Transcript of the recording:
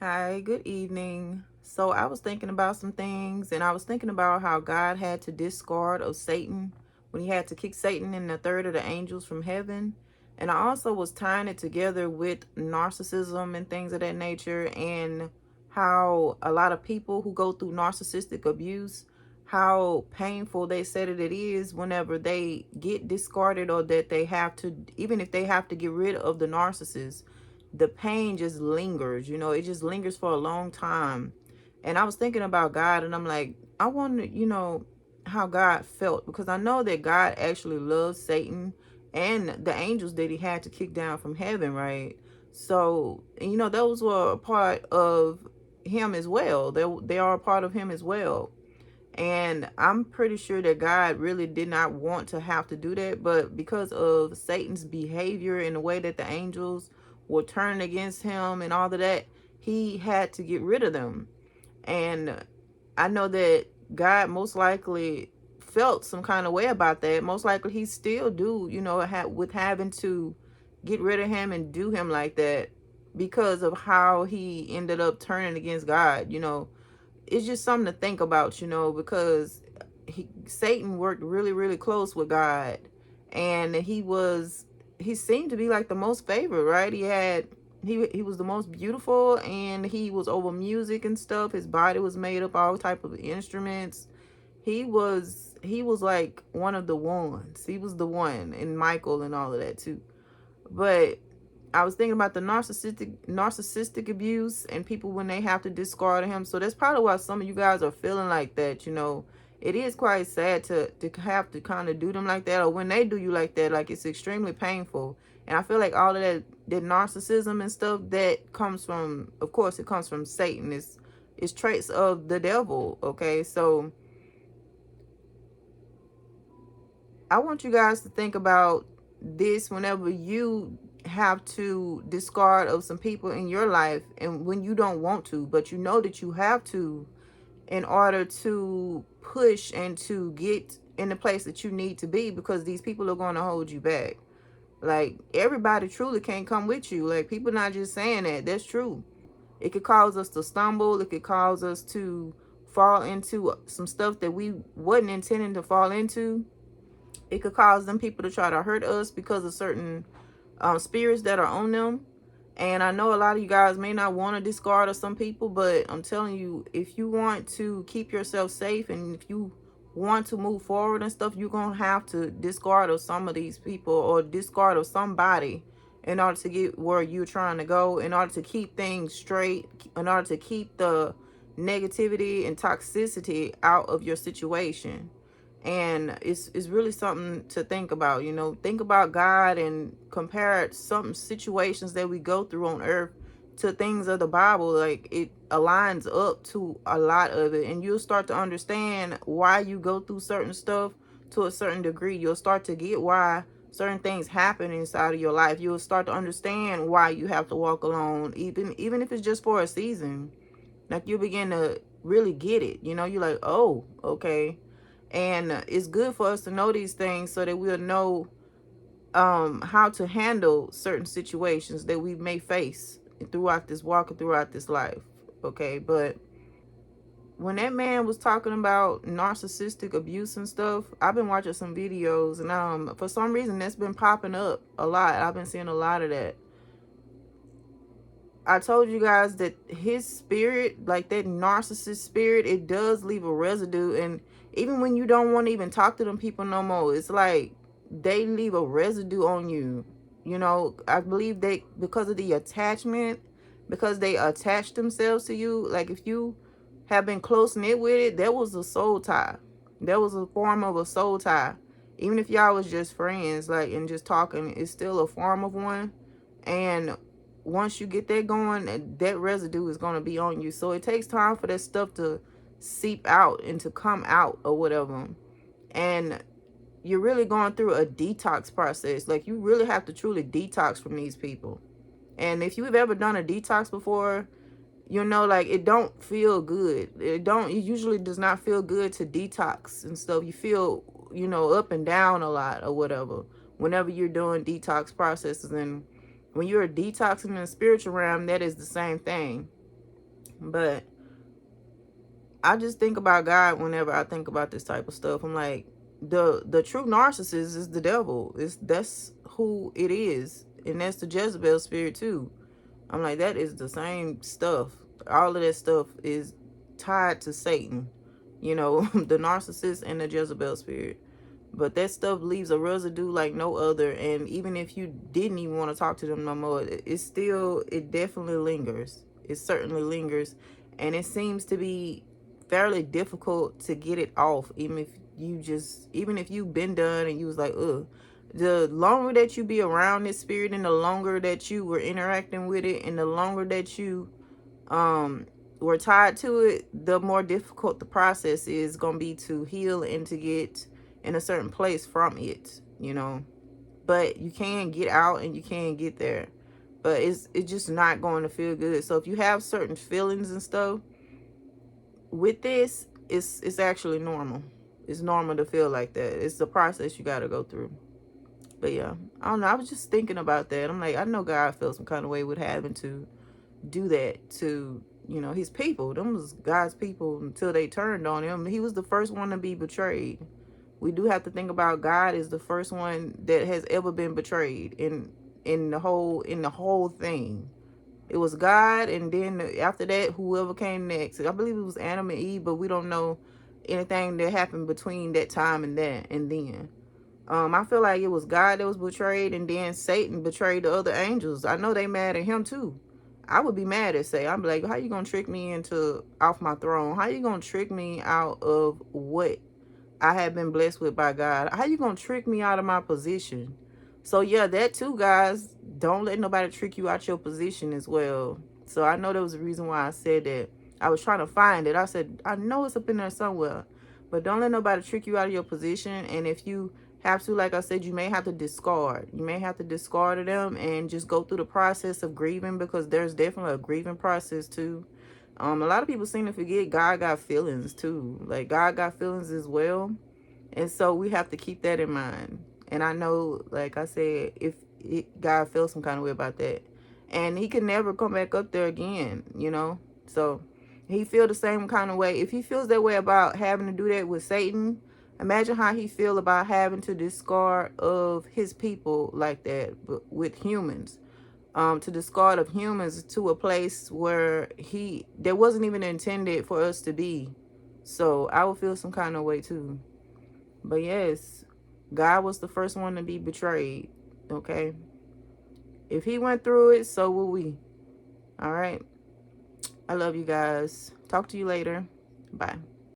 Hi, good evening. So I was thinking about some things, and I was thinking about how God had to discard of Satan when he had to kick Satan and a third of the angels from heaven. And I also was tying it together with narcissism and things of that nature, and how a lot of people who go through narcissistic abuse, how painful they said it is whenever they get discarded, or that they have to, even if they have to get rid of the narcissist, the pain just lingers. It just lingers for a long time. And I was thinking about God, and I'm like, I wonder, how God felt, because I know that God actually loves Satan and the angels that he had to kick down from heaven, right? So, those were a part of him as well. They are a part of him as well. And I'm pretty sure that God really did not want to have to do that, but because of Satan's behavior and the way that the angels were turning against him and all of that, he had to get rid of them. And I know that God most likely felt some kind of way about that. Most likely he still do, with having to get rid of him and do him like that, because of how he ended up turning against God. It's just something to think about, because Satan worked really, really close with God, and he seemed to be like the most favored, right? He was the most beautiful, and he was over music and stuff. His body was made up all type of instruments. He was like one of the ones. He was the one, and Michael and all of that too. But I was thinking about the narcissistic abuse and people when they have to discard him. So that's probably why some of you guys are feeling like that. It is quite sad to have to kind of do them like that, or when they do you like that, like it's extremely painful. And I feel like all of that narcissism and stuff, that comes from, of course, it comes from Satan. It's traits of the devil. Okay, so I want you guys to think about this whenever you have to discard of some people in your life, and when you don't want to, but you know that you have to, in order to push and to get in the place that you need to be, because these people are going to hold you back. Like, everybody truly can't come with you. Like, people not just saying that. That's true. It could cause us to stumble. It could cause us to fall into some stuff that we wasn't intending to fall into. It could cause them people to try to hurt us because of certain spirits that are on them. And I know a lot of you guys may not want to discard of some people, but I'm telling you, if you want to keep yourself safe, and if you want to move forward and stuff, you're going to have to discard of some of these people, or discard of somebody, in order to get where you're trying to go, in order to keep things straight, in order to keep the negativity and toxicity out of your situation. And it's really something to think about. Think about God and compare some situations that we go through on earth to things of the Bible. Like, it aligns up to a lot of it, and you'll start to understand why you go through certain stuff to a certain degree. You'll start to get why certain things happen inside of your life. You'll start to understand why you have to walk alone, even if it's just for a season. Like, you begin to really get it. You're like, oh, okay. And it's good for us to know these things so that we'll know how to handle certain situations that we may face throughout this walk and throughout this life. Okay, but when that man was talking about narcissistic abuse and stuff, I've been watching some videos, and for some reason that's been popping up a lot. I've been seeing a lot of that. I told you guys that his spirit, like that narcissist spirit, it does leave a residue. And even when you don't want to even talk to them people no more, it's like they leave a residue on you. I believe they, because of the attachment, because they attach themselves to you. Like, if you have been close knit with it, there was a soul tie. There was a form of a soul tie. Even if y'all was just friends, like, and just talking, it's still a form of one. And once you get that going, that residue is going to be on you. So it takes time for that stuff to seep out and to come out or whatever. And you're really going through a detox process. Like, you really have to truly detox from these people. And if you've ever done a detox before, like, it don't feel good. It usually does not feel good to detox and stuff. You feel, up and down a lot or whatever whenever you're doing detox processes. And when you're detoxing in the spiritual realm, that is the same thing. But I just think about God whenever I think about this type of stuff. I'm like, the true narcissist is the devil. That's who it is. And that's the Jezebel spirit too. I'm like, that is the same stuff. All of that stuff is tied to Satan. You know, the narcissist and the Jezebel spirit. But that stuff leaves a residue like no other. And even if you didn't even want to talk to them no more, it definitely lingers. It certainly lingers. And it seems to be fairly difficult to get it off. Even if you've been done and you was like, ugh. The longer that you be around this spirit and the longer that you were interacting with it and the longer that you were tied to it, the more difficult the process is going to be to heal and to get in a certain place from it, you know. But you can get out and you can get there, but it's just not going to feel good. So if you have certain feelings and stuff with this, it's actually normal. It's normal to feel like that. It's the process you got to go through. But yeah, I don't know, I was just thinking about that. I'm like, I know God felt some kind of way with having to do that to, you know, his people. Them was God's people until they turned on him. He was the first one to be betrayed. We do have to think about God is the first one that has ever been betrayed in the whole thing. It was God, and then after that, whoever came next. I believe it was Adam and Eve, but we don't know anything that happened between that time and that and then. I feel like it was God that was betrayed, and then Satan betrayed the other angels. I know they mad at him too. I would be mad at Satan. I'd be like, how you gonna trick me into off my throne? How you gonna trick me out of what I have been blessed with by God? How you gonna trick me out of my position? So yeah, that too, guys. Don't let nobody trick you out your position as well. So I know there was a reason why I said that. I was trying to find it. I said, I know it's up in there somewhere. But don't let nobody trick you out of your position. And if you have to, like I said, you may have to discard. You may have to discard them and just go through the process of grieving, because there's definitely a grieving process too. A lot of people seem to forget God got feelings too. Like God got feelings as well. And so we have to keep that in mind. And I know, like I said, if God feels some kind of way about that, and he can never come back up there again, you know. So he feel the same kind of way. If he feels that way about having to do that with Satan, imagine how he feel about having to discard of his people like that, but with humans. To discard of humans to a place where there wasn't even intended for us to be. So I would feel some kind of way too. But yes, God was the first one to be betrayed. Okay. If he went through it, so will we. All right. I love you guys. Talk to you later. Bye.